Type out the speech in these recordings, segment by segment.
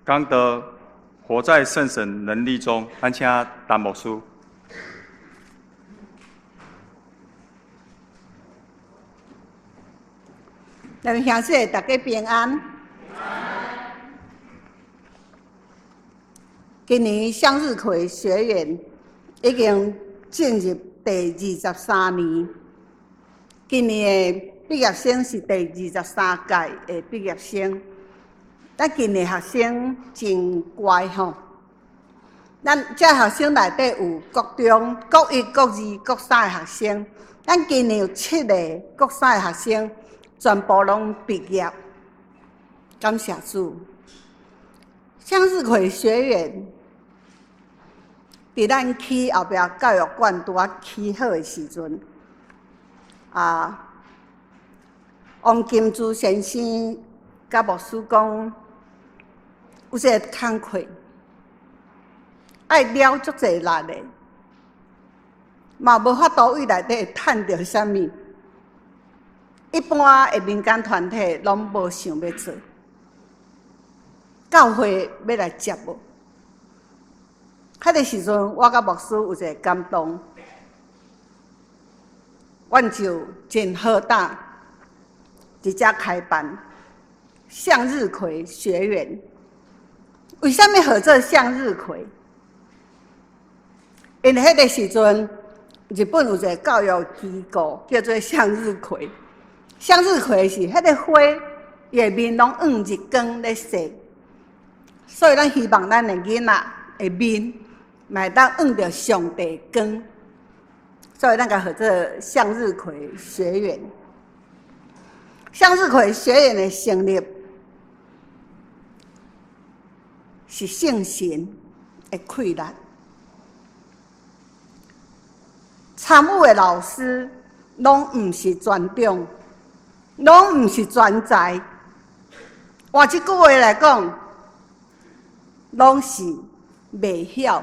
刚得活在圣神能力中，咱请陈牧师。咱兄弟大家平安。今年向日葵学园已经进入第23年，今年的毕业生是第23届的毕业生。咱今年学生真乖吼，咱这学生内底有国中、国一、国二、国三的学生，咱今年有7个国三的学生全部拢毕业，感谢主。向日葵学园伫咱起后壁教育馆拄啊起好的时阵，王金珠先生甲牧师讲，有一个工课，爱了足侪力的，嘛无法度为内底趁到啥物。一般的民间团体拢无想要做，教会要来接无？迄个时阵，我甲牧师有一个感动，阮就真好胆，直接开办向日葵学园。为什么号做向日葵？因为迄个时阵，日本有一个教育机构叫做向日葵。向日葵是迄个花，伊的面拢黄日光咧晒，所以咱希望咱的囡仔的面嘛当黄着上帝光，所以咱甲号做向日葵学园。向日葵学园的成立是圣神的开力，参与的老师拢毋是专长。拢毋是专才，换一句话来讲，拢是袂晓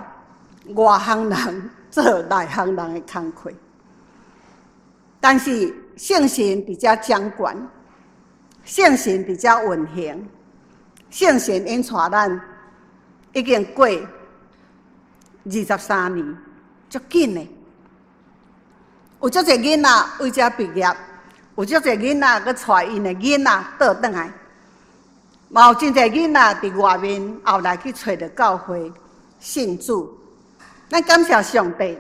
外行人做内行人的工课。但是圣神伫遮掌管，圣神伫遮运行，圣神引带咱已经过23年，足紧的。有足侪囡仔为遮毕业。有足侪囡仔佮带因的囡仔倒转来，嘛有真侪囡仔伫外面后来去找着教会信主。咱感谢上帝，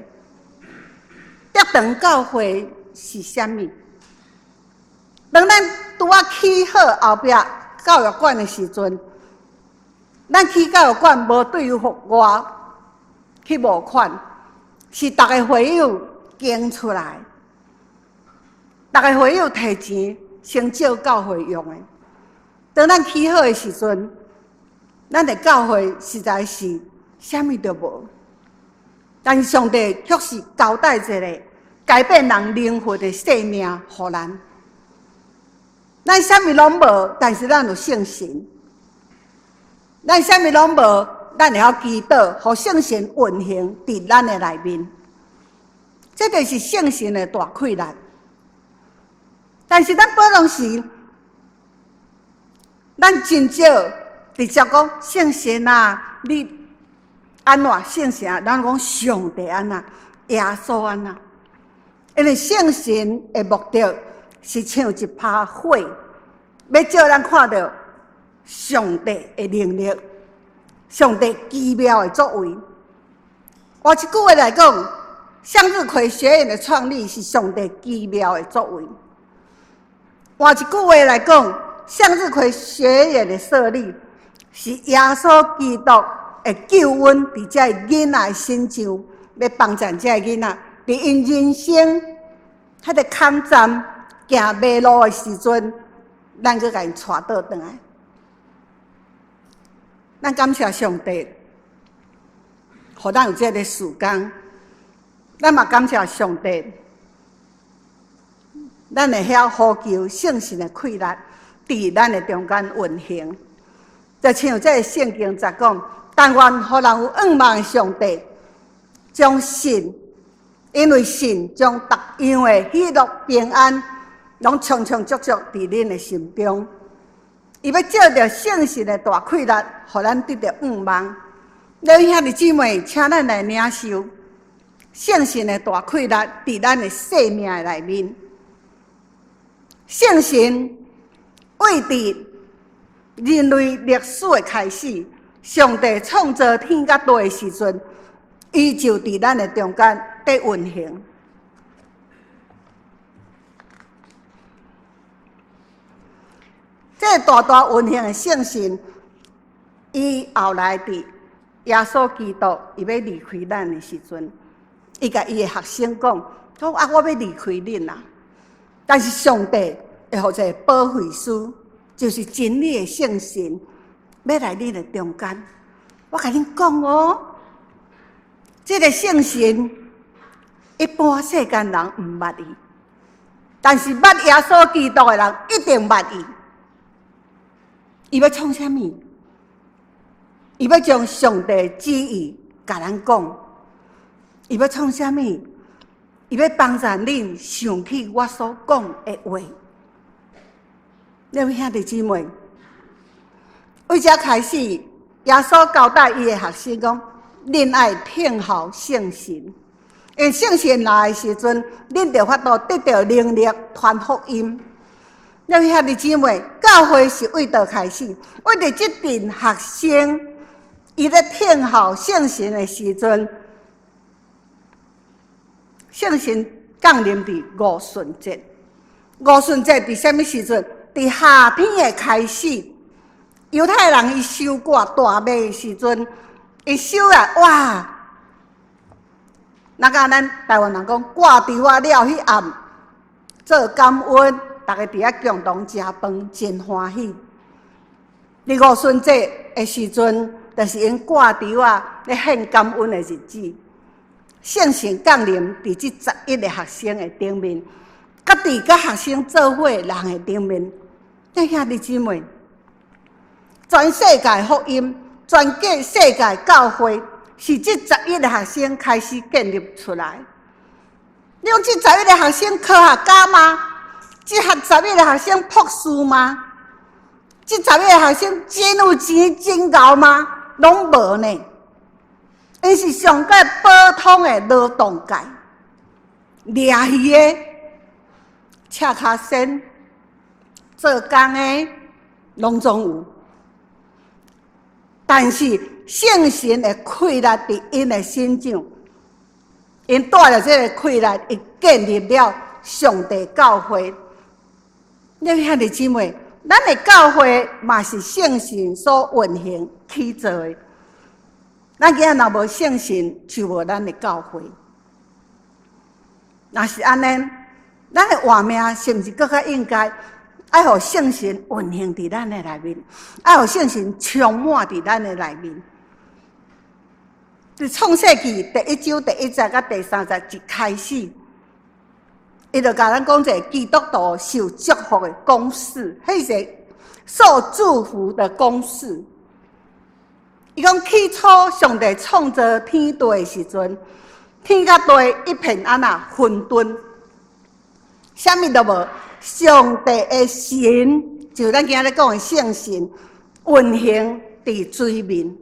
德堂教会是啥物？当咱拄啊起好后壁教育馆的时阵，咱去教育馆无对外去募款，是逐个会友捐出来。逐个会友摕钱先借教会用的。当咱起好的时阵，咱的教会实在是啥物都无。但是上帝却是交代一个改变人灵魂的生命予咱。咱啥物拢无，但是咱有圣神。咱啥物拢无，咱会晓祈祷，互圣神运行伫咱的内面。这就是圣神的大开力。但是咱保拢时，咱真少直接讲圣神啊，你安怎圣神啊？咱讲上帝安怎，耶稣安怎？因为圣神的目的是像一把火，要叫咱看到上帝的能力，上帝奇妙的作为。换一句话来讲，向日葵学院的创立是上帝奇妙的作为。换一句话来讲，向日葵学院的设立是耶稣基督的救恩伫这囡仔的身上，要帮助这囡仔伫因人生迄个坎站行迷路的时阵，咱去甲因带倒转来。咱感谢上帝，互咱有这个时间，咱嘛感谢上帝。咱会晓呼求圣神的开力，伫咱的中间运行。就像这个圣经在讲，但愿互人有仰望的上帝，将神，因为神将逐样的喜乐平安，拢充充足足伫恁的心中。伊要借着圣神的大气力，互咱得到愿望。咱兄弟姊妹，请咱来领受圣神的大气力，伫咱的生命内面。圣神为伫人类历史的开始，上帝创造天甲地的时阵，伊就伫咱的中间在运行。这大大运行的圣神，伊后来伫耶稣基督伊要离开咱的时阵，伊甲伊的学生讲：啊，我要离开恁啦！但是上帝会互一个保惠师，就是真理的圣神，要来恁的中间。我甲恁讲哦，这个圣神，一般世间人毋捌伊，但是捌耶稣基督的人一定捌伊。伊要创啥物？伊要将上帝的旨意甲咱讲。伊要创啥物？伊要帮助恁想起我所讲的话。两位兄弟姊妹，为这开始，耶稣交代伊的学生讲：恁爱听候圣神，因为圣神来的时阵，恁就法度得到能力传福音。两位兄弟姊妹，教会是为倒开始，为着这群学生，伊咧听候圣神的时阵，圣神降临伫五旬节。五旬节伫什么时阵？伫夏天的开始，犹太人伊收割大麦的时阵，伊收啊，哇！那甲咱台湾人讲挂稻啊了，迄暗做感恩。大家伫遐共同食饭，真欢喜。伫五旬节的时阵，就是因挂稻啊，咧献感恩的日子。圣神降临伫这11个学生的顶面，甲伫甲学生做伙人的顶面。弟兄弟姊妹，全世界福音，全个世界教会，是这11个学生开始建立出来。你讲这11个学生科学家吗？这11个学生博士吗？这11个学生真有钱真牛吗？拢无呢。因是上界普通的劳动界，掠鱼的、赤脚仙、做工的，拢总有。但是圣神的气力伫因的身上，因带着这个气力，伊建立了上帝教会。两位兄弟姊妹，咱的教会嘛是圣神所运行起造的。咱今仔若无圣神，就无咱的教会。若是安尼，咱的活命是毋是更较应该爱互圣神运行伫咱的内面，爱互圣神充满伫咱的内面？伫创世纪第1章第1节到第3节一开始。伊就甲咱讲一个基督徒受祝福的公式，迄是受祝福的公式。伊讲起初上帝创造天地的时阵，天甲地一片安那混沌，啥物都无。上帝的神，就咱今日讲的圣神，运行伫水面。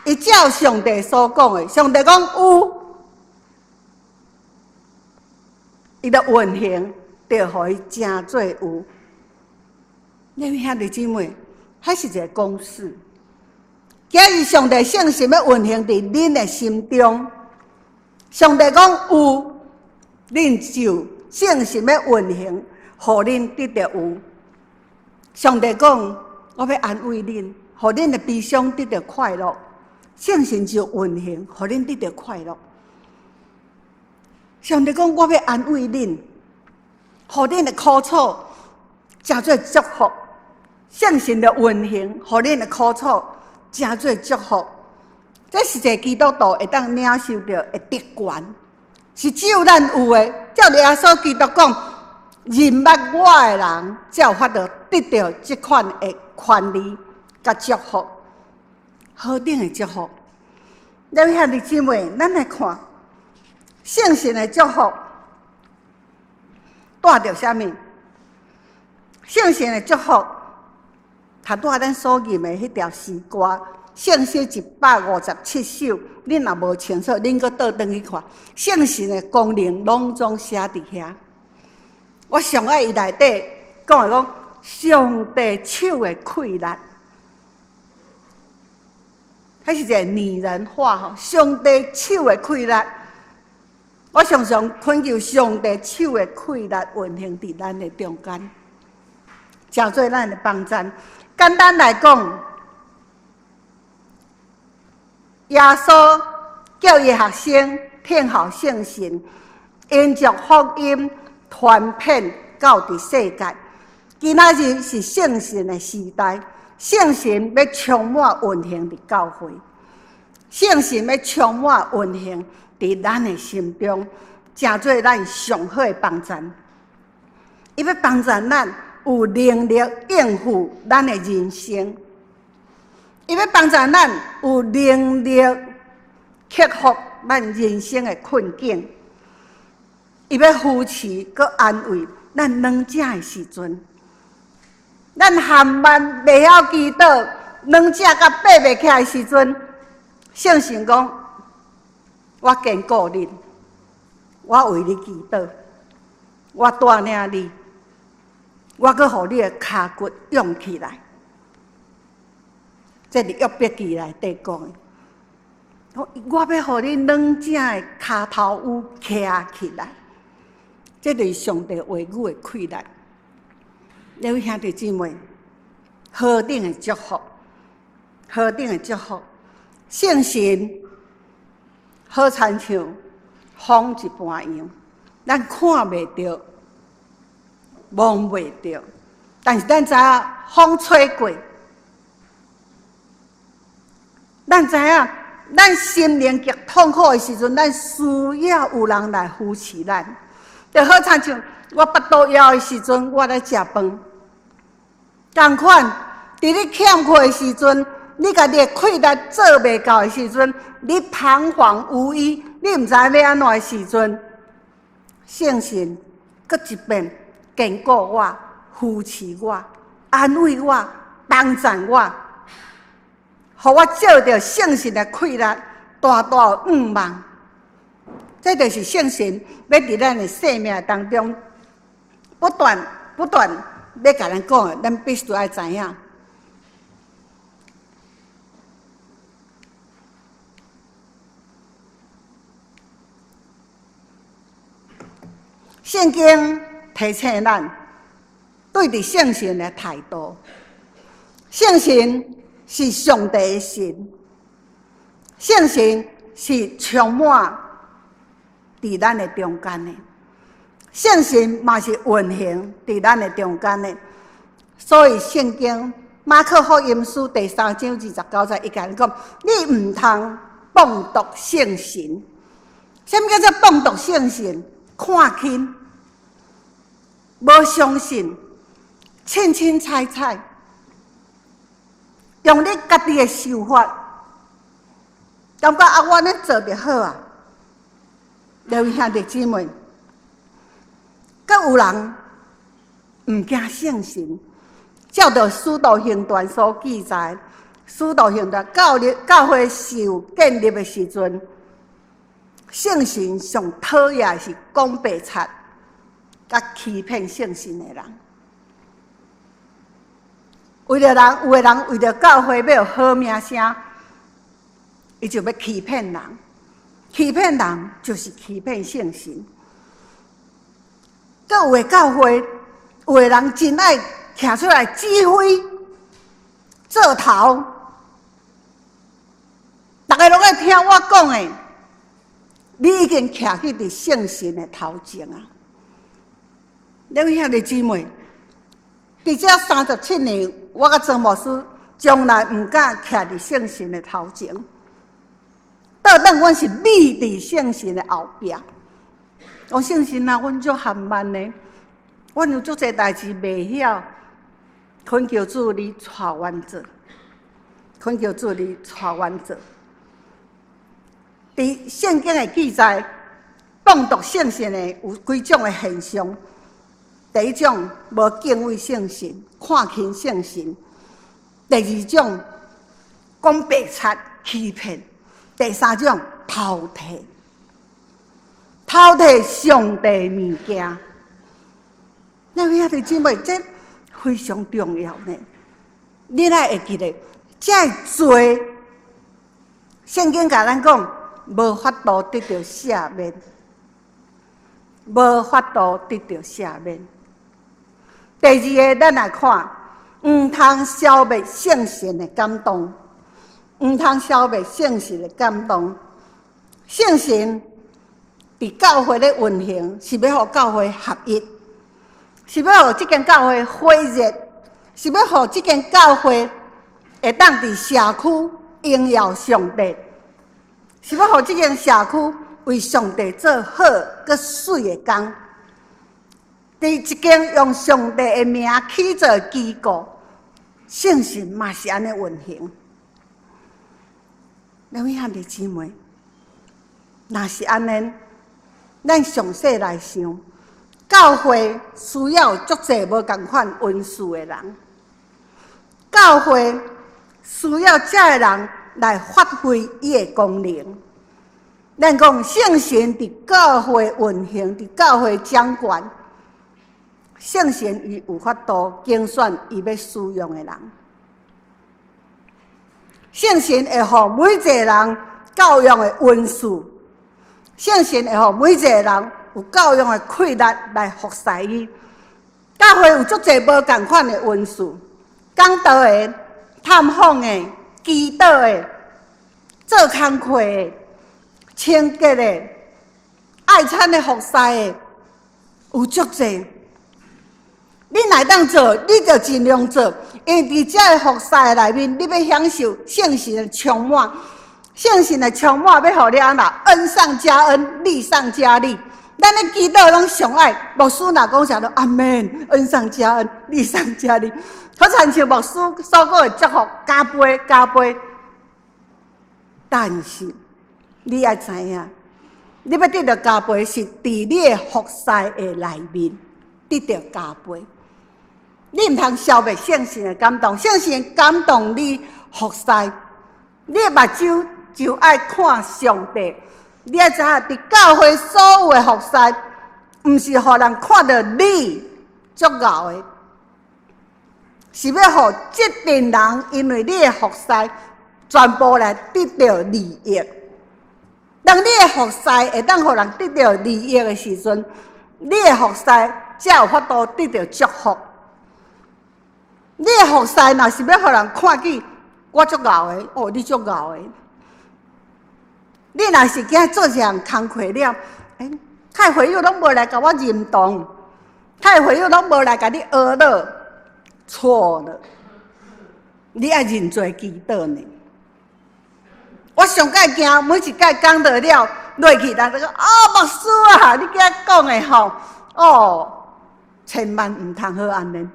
伊照上帝所讲的，上帝讲有。伊的运行，就互伊成做有。两位兄弟姊妹，迄是一个公式。今日上帝圣神要运行伫恁的心中，上帝讲有，恁就圣神要运行，互恁得到有。上帝讲，我要安慰恁，互恁的悲伤得到快乐，圣神就运行，互恁得到快乐。上帝讲，我要安慰恁，互恁的苦楚成做祝福。圣神的运行，互恁的苦楚成做祝福。这是一个基督徒会当领受到的特权，是只有咱有的。照耶稣基督讲，认捌我的人，才有法度得到这款的权利甲祝福，何等的祝福！两位兄弟姊妹，咱来看。圣神的祝福带着啥物？圣神的祝福头拄咱所念的迄条诗歌，圣诗157首，恁若无清楚，恁搁倒转去看，圣神的功能拢总写伫遐。我上爱伊内底讲的讲，上帝手的溃烂，迄是一个拟人化吼。上帝手的溃烂，我常常恳求上帝手的溃烂运行伫咱的中间，真做咱的帮助。简单来讲，耶稣叫伊学生听候圣神，因着福音传遍到伫世界。今仔日是圣神的时代，圣神要充满运行伫教会，圣神要充满运行伫咱的心中，真做咱上好的帮助。伊要帮助咱有能力应付咱的人生，伊要帮助咱有能力克服咱人生的困境，伊要扶持佮安慰咱软者的时阵。咱含万袂晓祈祷，软者甲爬袂起来的时阵，圣神讲：我坚固你，我为你祈祷，我带领你，我阁互你的骹骨勇起来。这是约伯记内底讲的。我要互你软者的骹头有徛起来。这就是上帝话语的溃烂。各位兄弟姊妹，何等的祝福，何等的祝福！圣神好亲像风一般样，咱看袂到，摸袂到，但是咱知影风吹过，咱知影咱心灵极痛苦的时阵，咱需要有人来扶持咱。就好亲像我腹肚枵的时阵，我来食饭。同款，伫你欠缺的时阵，你家己的气力做袂到的时阵，你彷徨无依，你毋知要安怎的时阵，圣神搁一遍坚固我、扶持我、安慰我、帮助我，互我照着圣神的气力，大大愿望。这就是圣神要伫咱的生命当中不断要甲咱讲的，咱必须要知影。圣经提醒咱对伫圣神的态度。圣神是上帝的神，圣神是充满伫咱的中间的。圣神嘛是运行伫咱的中间的，所以圣经马可福音书第3章29节伊甲咱讲：你毋通谤读圣神。什么叫做谤读圣神？看轻，无相信，凊彩，用你家己的想法，感觉啊，我安尼做就好啊。各位兄弟姊妹。阁有人毋惊圣神，照着《使徒行传》所记载，《使徒行传》教会受建立的时阵，圣神上讨厌是讲白贼，甲欺骗圣神的人。有的人为着教会要有好名声，伊就要欺骗人，欺骗人就是欺骗圣神。阁有的教会，有的人真爱徛出来指挥、做头，大家拢爱听我讲的，你已经徛去伫圣神的头前啊！各位兄弟姊妹，伫这37年，我甲曾牧师从来毋敢徛伫圣神的头前，倒等阮是立伫圣神的后壁。讲圣神啊，阮足含慢呢，阮有足侪代志袂晓，恳求主你带阮做，恳求主你带阮做。伫圣经的记载，谤读圣神的有几种的现象。第一种，无敬畏圣神，看轻圣神；第二种讲白贼欺骗，第三种偷摕。偷摕上帝物件，咱兄弟姊妹，这非常重要呢。你来会记得，这罪，圣经甲咱讲，无法度得到赦免，无法度得到赦免。第二个，咱来看，唔通消灭圣神的感动，唔通消灭圣神的感动，圣神。伫教会咧运行，是要互教会合一，是要互这间教会火热，是要互这间教会会当伫社区荣耀上帝，是要互这间社区为上帝做好佮水的工。伫一间用上帝的名起做机构，圣神嘛是安尼运行。两位兄弟姊妹，若是安尼。咱详细来想，教会需要足侪无共款恩赐的人，教会需要这个人来发挥伊的功能。咱讲圣神伫教会运行，伫教会掌管，圣神伊有法度拣选伊要使用的人，圣神会互每一个人教养的恩赐。圣神会互每一个人有教养的气力来服侍伊。教会有足侪无共款的恩赐，讲道的、探访的、祈祷的、做工课的、清洁的、爱餐的服侍的，有足侪。你若当做，你就尽量做，因为伫这个服侍的内面，你要享受圣神的充满。圣神的充满要互你安那恩上加恩，利上加利。咱咧祈祷拢上爱，牧师若讲啥都阿门，恩上加恩，利上加利。好亲像牧师所讲的祝福，加倍加倍。但是你要知影，你要得到加倍是伫你的服侍的内面得到加倍。你唔通消灭圣神的感动，圣神感动你服侍，你的目睭。就爱看上帝，你要知影，伫教会所有的服侍，毋是互人看到你足傲的，是要互这群人因为你的服侍，全部来得到利益。当你的服侍会当互人得到利益的时阵，你的服侍才有法度得到祝福。你的服侍若是要互人看见我足傲的，哦，你足傲的。你若是惊做一项工课了，太会友拢无来甲我认同，太会友拢无来甲你学了，错了。你爱认罪祈祷呢。我上界惊每一届讲到了落去，人就讲牧师啊，你今讲的吼，千万唔通好安尼。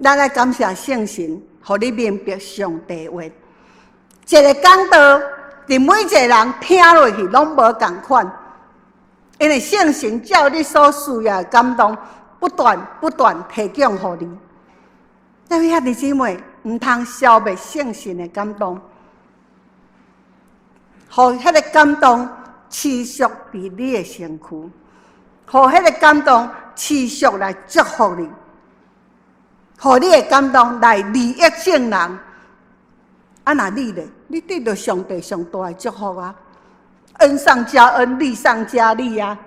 咱来感谢圣神，互你明白上帝话。一个讲道。伫每一个人听落去拢无共款，因为圣神照你所需要的感动，不断提供互你。咱兄弟姊妹，唔通消灭圣神的感动，互迄个感动持续伫你的身躯，互迄个感动持续来祝福你，互你的感动来利益众人。啊，那你咧？你得到上帝上大的祝福啊！恩上加恩，利上加利啊！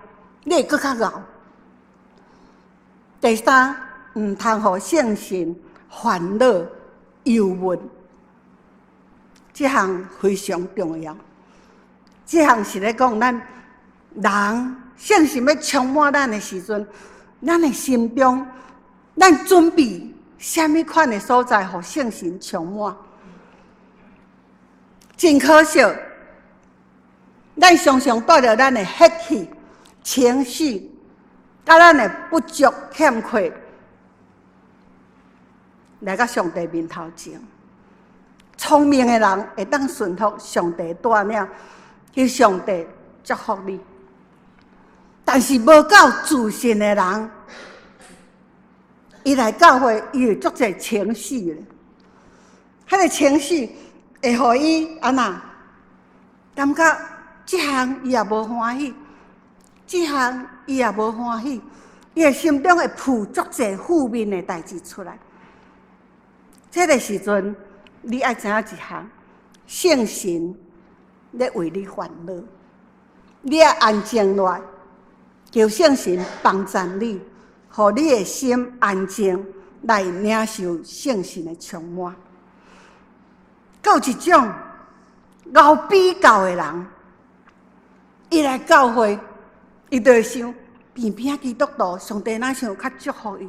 你会更较傲。第三，唔通互圣神烦恼、忧闷，这项非常重要。这项是咧讲咱人圣神要充满咱的时阵，咱的心中，咱准备什么款的所在，互圣神充满？真可惜，咱常常带着咱的血气、情绪，甲咱的不足、欠缺，来到上帝面头前。聪明的人会当顺服上帝带领，去上帝祝福你。但是无够自信的人，伊来教会，伊有足侪情绪咧。迄个情绪会互伊安那感觉即项伊也无欢喜，即项伊也无欢喜，伊的心中会浮足侪负面的代志出来。这个时阵，你爱知影一项，圣神咧为你烦恼，你要安静落来，求圣神帮助你，互你的心安静来领受圣神的充满。还有一种熬比较的人，伊来教会，伊就会想边边基督徒，上帝哪想较祝福伊？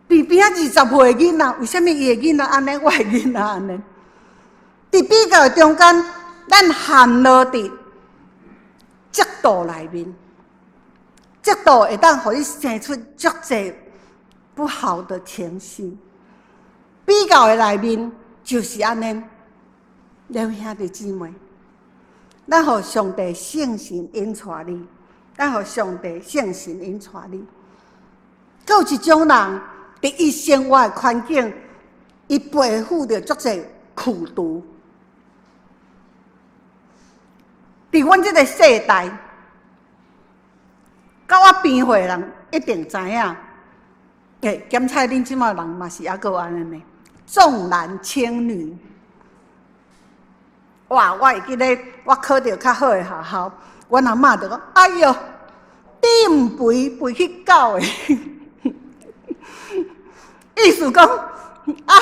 边边20岁的囡仔，为什么伊的囡仔安尼，我的囡仔安尼？伫比较的中间，咱陷落伫嫉妒内面，嫉妒会当互你生出足侪不好的情绪。比较的内面就是安尼，两兄弟姊妹，咱互上帝圣神引带你，咱互上帝圣神引带你。还有一种人，伫伊生活的环境，伊背负着足侪苦毒。伫阮这个世代，到我边岁人一定知影。检查恁即卖人嘛是还阁安尼呢，重男轻女。哇！我会记得我考到较好的学校，阮阿嬷就讲：“哎哟，你毋陪去教的。”意思讲啊，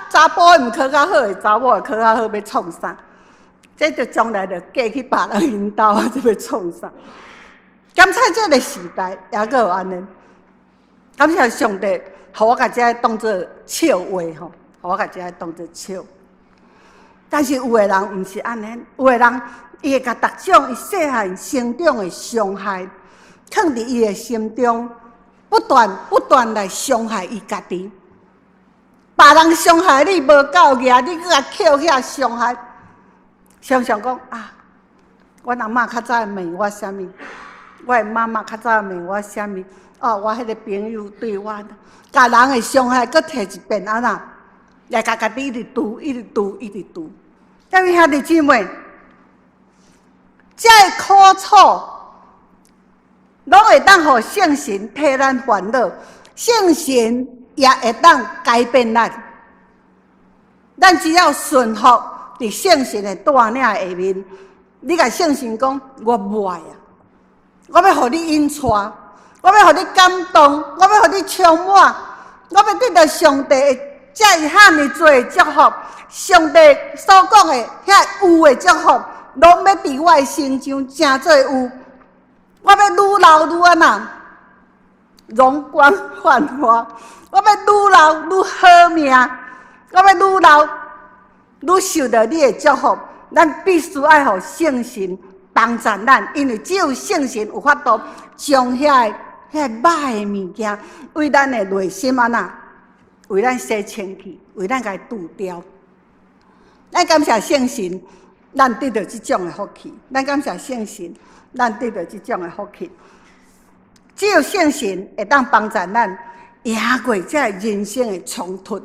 查甫毋考较好的，查某考较好，要创啥？这就将来就嫁去别人因兜啊，这要创啥？检查这个时代也阁有安尼。感谢上帝，互我甲这当做笑话吼，互我甲这当做笑。但是有的人毋是安尼，有的人伊会甲逐种伊细汉成长的伤害，藏伫伊的心中，不断来伤害伊家己。别人伤害你无够额，你搁甲捡遐伤害。常常讲啊，阮阿嬷较早骂我啥物，我的妈妈较早骂我啥物，哦，我迄个朋友对我，甲人的伤害，搁摕一遍啊啦，来甲家己一直拄，一直拄，一直拄。各位兄弟姊妹，这苦楚，拢会当互圣神替咱烦恼，圣神也会当改变咱。咱只要顺服伫圣神的带领下面，你甲圣神讲，我无爱啊，我要互你引带，我要互你感动，我要互你充满，我要得到上帝的这遐尼多的祝福，上帝所讲的遐有的祝福，拢要伫我的身上真做有。我要愈老愈安那容光焕发，我要愈老愈好命，我要愈老愈受到你的祝福。咱必须爱互圣神帮助咱，因为只有圣神有法度将遐歹的物件为咱的内心安那，为咱洗清去，为咱甲除掉。咱感谢圣神，咱得到这种的福气；咱感谢圣神，咱得到这种的福气。只有圣神会当帮助咱赢过这人生的冲突。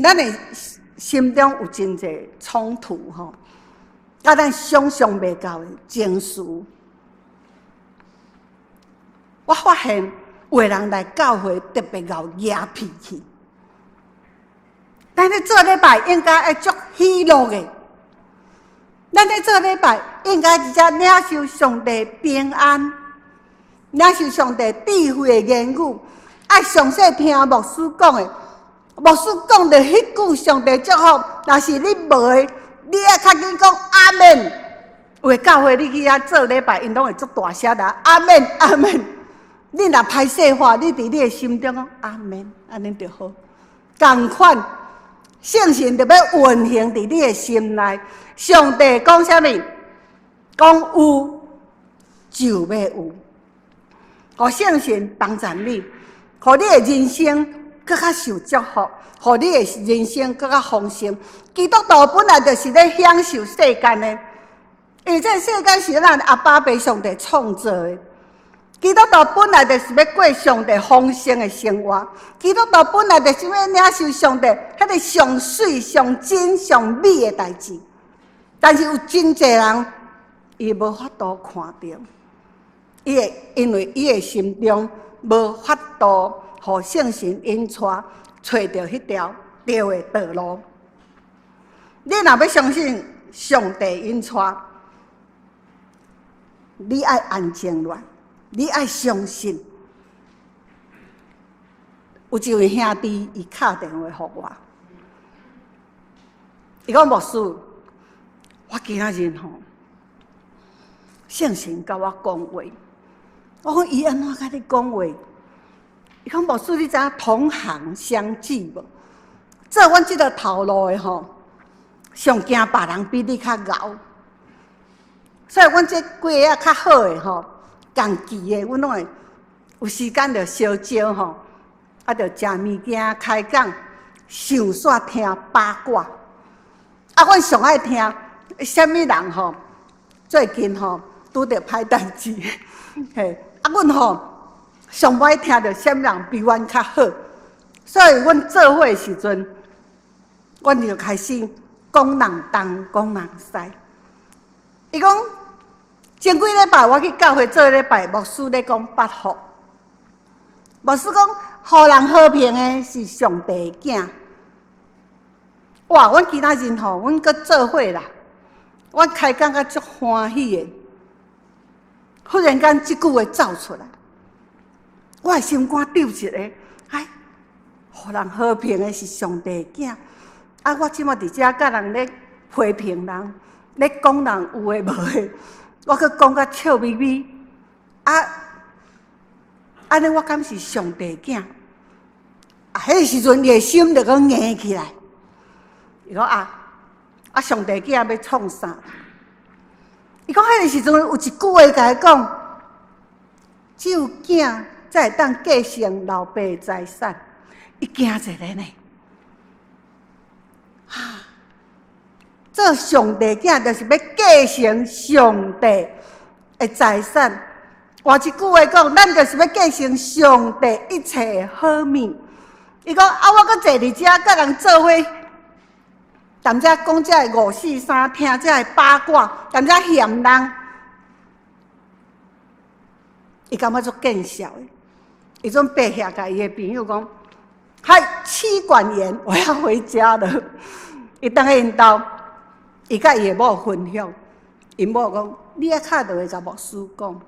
咱的心中有真侪冲突吼，甲咱想象袂到的情绪。我发现有的人来教会特别够野脾气，咱咧做礼拜应该爱足喜乐的。咱咧做礼拜应该直接领受上帝平安，领受上帝智慧的言语，爱详细听牧师讲的。牧师讲的迄句上帝祝福，若是你无的，你爱较紧讲阿门。有的教会你去遐做礼拜，因拢会做大声的阿门阿门。你若歹势话，你伫你的心中讲阿门，安尼就好。同款，圣神就要运行伫你的心内。上帝讲啥物？讲有就要有。互圣神帮助你，互你的人生更较受祝福，互你的人生更较丰盛。基督徒本来就是咧享受世间的，因为这世间是咱阿爸爸上帝创造的。基督徒本来就是要过上帝丰盛的生活，基督徒本来就是要领受上帝迄个上水、上真、上美的代志。但是有真济人，伊无法度看到，因为伊的心中无法度，互圣神引带，找到迄条对的道路。你若要相信上帝引带，你爱安静落，你爱相信。有一位兄弟，伊敲电话给我，伊讲牧师，我今仔日吼，圣神甲我讲话。我讲伊安怎甲你讲话？伊讲牧师，你知影同行相忌无？做阮即个头路的吼，上惊别人比你较敖。所以，阮这几个较好的吼，共期的，阮拢会有时间就相招吼，啊，就食物件、开讲、想煞听八卦。啊，阮上爱听什么人吼，最近吼拄着歹代志，嘿，啊，阮吼上爱听着什么人比阮较好，所以阮做伙的时阵，阮就开始讲人东，讲人西。伊讲前几礼拜我去教会做礼拜，牧师咧讲八福。牧师讲，互人和平的是上帝的囝。哇！阮其他人吼，阮搁做伙啦，阮开讲甲足欢喜的。忽然间，即句话走出来，我的心肝丢一下，哎，互人和平的是上帝的囝。啊，我即马伫遮甲人咧批评人。咧讲人有诶无诶，我搁讲甲笑眯眯，安尼我敢是上帝囝？迄个时阵，伊诶心就搁硬起来。伊讲上帝囝要创啥？伊讲迄个时阵有一句话甲伊讲，只有囝才会当继承老爸诶财产。伊惊一下呢。做上帝囝，就是要继承上帝的财产。换一句话讲，咱就是要继承上帝一切的好物。伊讲我搁坐伫遮，甲人做伙，踮遮讲遮个543，听遮个八卦，踮遮嫌人，伊感觉足见笑的。伊总爬下甲伊的朋友讲：“嗨，妻管严，我要回家了。”伊当去因兜。伊甲伊的某分享，因某讲：“你啊，敲电话甲牧师讲。”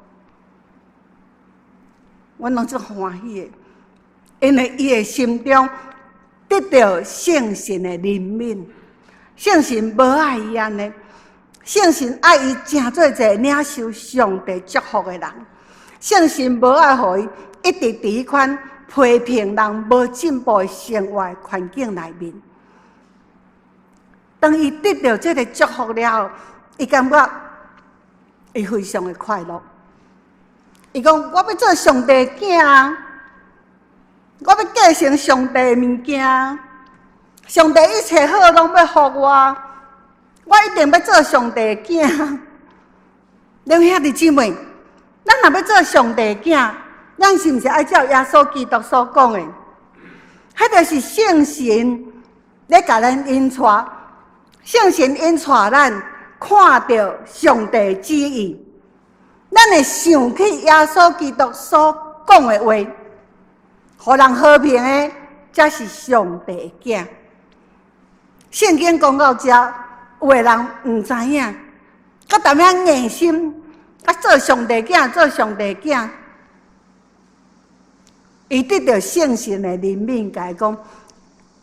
阮拢足欢喜的，因为伊的心中得到圣神的怜悯。圣神无爱伊安尼，圣神爱伊诚做一个领受上帝祝福的人。圣神无爱互伊一直伫迄款批评人无进步的生活环境内面。当伊得到这个祝福了后，伊感觉伊非常的快乐。伊讲：“我要做上帝囝，我要继承上帝的物件，上帝一切好拢要互我，我一定要做上帝的囝。”两兄弟姊妹，咱若要做上帝的囝，咱是毋是爱照耶稣基督所讲的？迄就是圣神咧甲咱引带。圣神引带咱看到上帝的旨意，咱会想起耶稣基督所讲的话，互人和平的，才是上帝的囝。圣经讲到这，有的人毋知影，佮踮遐硬心，做上帝囝，做上帝囝，伊得到圣神的怜悯，甲伊讲，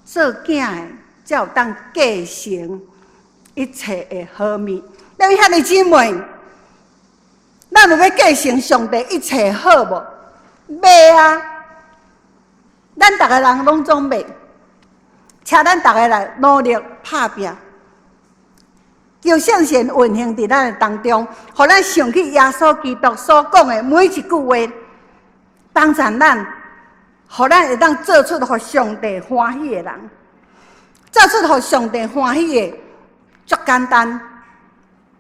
做囝的才有当继承一切的好物。咱遐个姊妹，咱有要继承上帝一切好无？要啊！咱逐个人拢总要，请咱逐个来努力打拼，求圣神运行伫咱的当中，互咱想起耶稣基督所讲的每一句话，当然咱，互咱会当做出互上帝欢喜的人，做出互上帝欢喜的。足简单，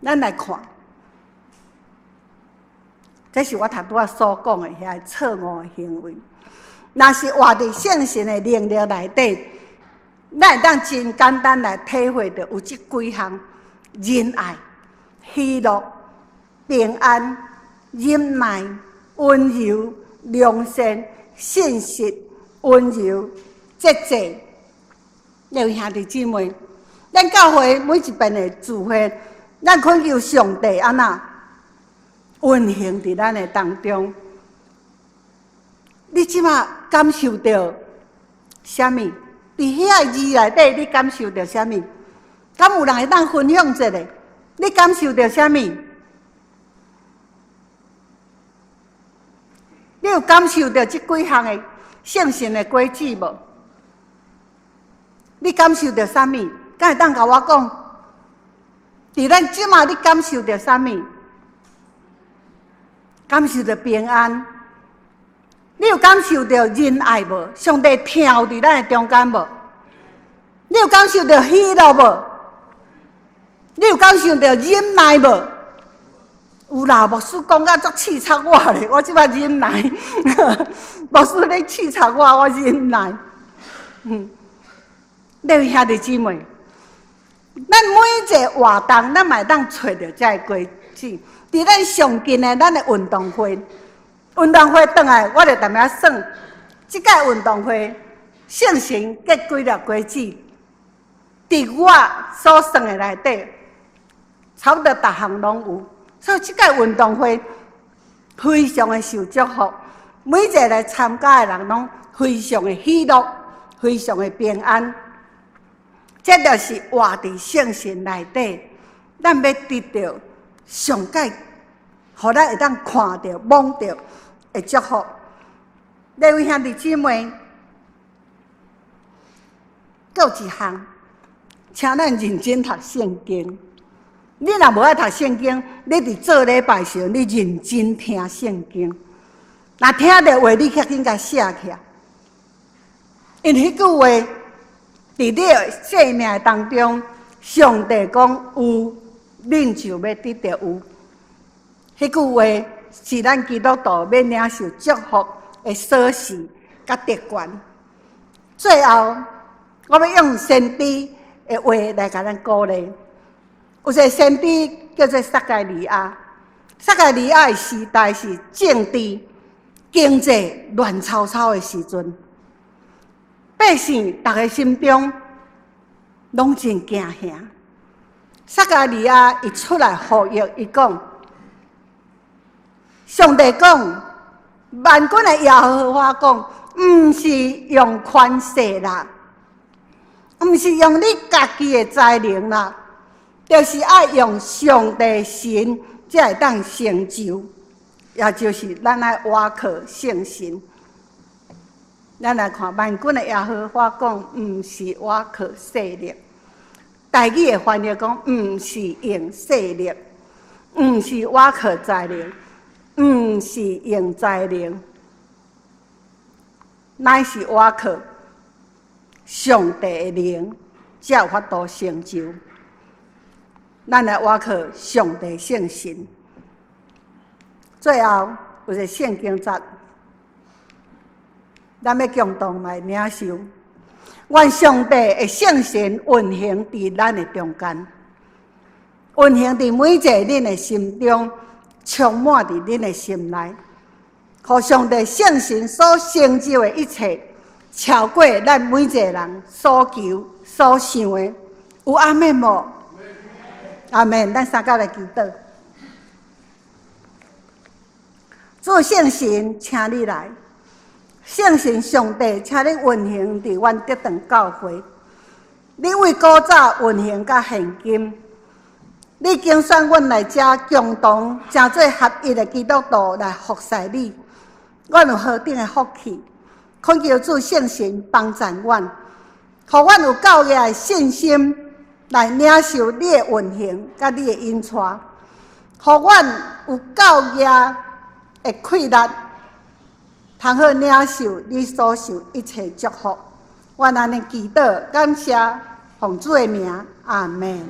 咱来看。这是我头拄仔所讲的遐错误的行为。若是活伫圣神的能力内底，咱会当真简单来体会到有即几项：仁爱、喜乐、平安、忍耐、温柔、良善、信实、温柔、节制。各位兄弟姊妹，咱教会每一遍的聚会，咱恳求上帝安那运行伫咱的当中。你即马感受到啥物？伫遐字内底，你感受到啥物？敢有人会当分享一下？你感受到啥物？你有感受到即几项的圣神的规矩无？你感受到啥物？敢会当甲我讲？伫咱即马，你感受到啥物？感受到平安。你有感受到仁爱无？上帝跳伫咱的中间无？你有感受到喜乐无？你有感受到忍耐无？有啦，牧师讲甲足刺插我咧，我即摆忍耐。牧师咧刺插我忍耐。各位兄弟姊妹，咱每一个活动，咱嘛会当找到这个规矩。伫咱上近的咱的运动会。运动会转来，我就踮遐算，即届运动会圣神结几条规矩，伫我所算的内底，差不多逐项拢有。所以即届运动会非常的受祝福，每一个来参加的人拢非常的喜乐，非常的平安。这就是活伫圣神内底，咱要得到上界，互咱会当看到、摸到。的祝福，各位兄弟姊妹，还有一项，请咱认真读圣经。你若无爱读圣经，你伫做礼拜时，你认真听圣经。若听到话，你较紧甲写起来，因迄句话伫你的生命当中，上帝讲有，恁就要得到有。迄句话。是咱基督徒要领受祝福的锁匙甲特权。最后，我要用先知的话来甲咱鼓励。有一个先知叫做撒该利亚，撒该利亚的时代是政治、经济乱糟糟的时阵，百姓大家心中拢真惊吓。撒该利亚伊出来呼吁，伊讲。上帝讲，万军的耶和华讲，毋是用权势啦，毋是用你家己的才能啦，就是爱用上帝神才会当成就，也就是咱爱倚靠圣神。咱来看万军的耶和华讲，毋是倚靠势力。台语的翻译讲，毋是用势力，毋是倚靠才能。毋是用才能，乃是倚靠上帝的灵，才有法度成就。咱来倚靠上帝圣神。最后有一个圣经节，咱要共同来领受。愿上帝的圣神运行伫咱的中间，运行伫每一个恁的心中。充满伫恁的心内，互上帝圣神所成就的一切，超过咱每一个人所求所想的。有阿们无？阿们，咱三甲来祈祷。主圣神，请你来，圣神上帝，请你运行伫阮德堂教会。你为古早运行到现今。你拣选阮来遮共同成做合一的基督徒来服侍你，阮有何等的福气？恳求主圣神帮助阮，互阮有够个的信心来领受你的运行甲你的引带，互阮有够个的气力，通好领受你所受一切祝福。阮安尼祈祷，感谢奉主的名，阿门。